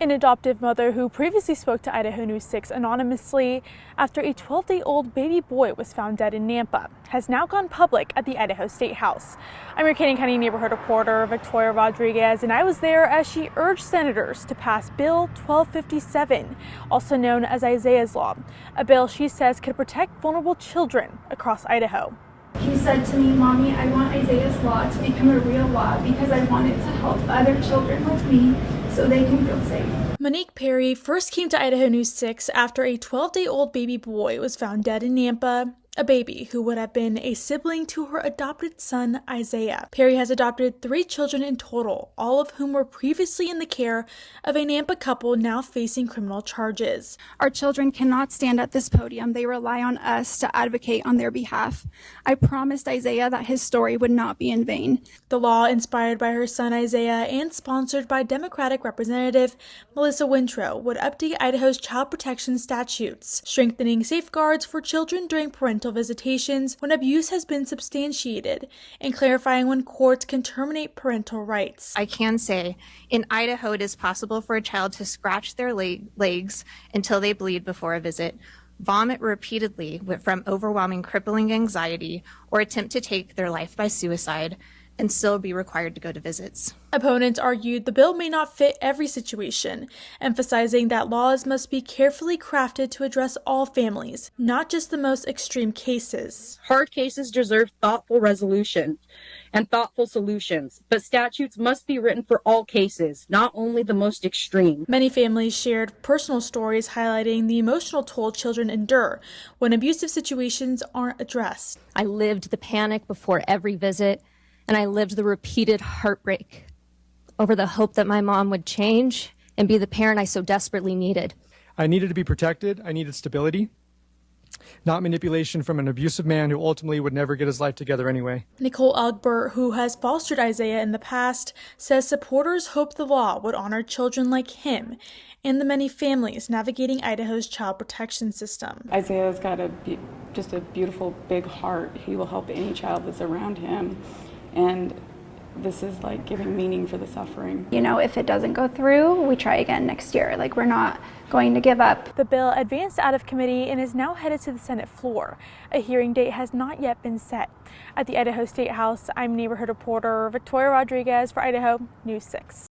An adoptive mother who previously spoke to Idaho News 6 anonymously after a 12-day-old baby boy was found dead in Nampa has now gone public at the Idaho Statehouse. I'm your Canyon County neighborhood reporter Victoria Rodriguez, and I was there as she urged senators to pass Bill 1257, also known as Isaiah's Law, a bill she says could protect vulnerable children across Idaho. He said to me, "Mommy, I want Isaiah's Law to become a real law because I want it to help other children like me so they can feel safe." Monique Perry first came to Idaho News 6 after a 12-day-old baby boy was found dead in Nampa, a baby who would have been a sibling to her adopted son, Isaiah. Perry has adopted 3 children in total, all of whom were previously in the care of a Nampa couple now facing criminal charges. Our children cannot stand at this podium. They rely on us to advocate on their behalf. I promised Isaiah that his story would not be in vain. The law, inspired by her son Isaiah and sponsored by Democratic Representative Melissa Wintrow, would update Idaho's child protection statutes, strengthening safeguards for children during parental visitations when abuse has been substantiated, and clarifying when courts can terminate parental rights. I can say in Idaho it is possible for a child to scratch their legs until they bleed before a visit, vomit repeatedly from overwhelming crippling anxiety, or attempt to take their life by suicide, and still be required to go to visits. Opponents argued the bill may not fit every situation, emphasizing that laws must be carefully crafted to address all families, not just the most extreme cases. Hard cases deserve thoughtful resolution and thoughtful solutions, but statutes must be written for all cases, not only the most extreme. Many families shared personal stories highlighting the emotional toll children endure when abusive situations aren't addressed. I lived the panic before every visit, and I lived the repeated heartbreak over the hope that my mom would change and be the parent I so desperately needed. I needed to be protected. I needed stability, not manipulation from an abusive man who ultimately would never get his life together anyway. Nicole Algbert, who has fostered Isaiah in the past, says supporters hope the law would honor children like him and the many families navigating Idaho's child protection system. Isaiah's got just a beautiful big heart. He will help any child that's around him. And this is like giving meaning for the suffering. You know, if it doesn't go through, we try again next year. Like, we're not going to give up. The bill advanced out of committee and is now headed to the Senate floor. A hearing date has not yet been set. At the Idaho Statehouse, I'm neighborhood reporter Victoria Rodriguez for Idaho News 6.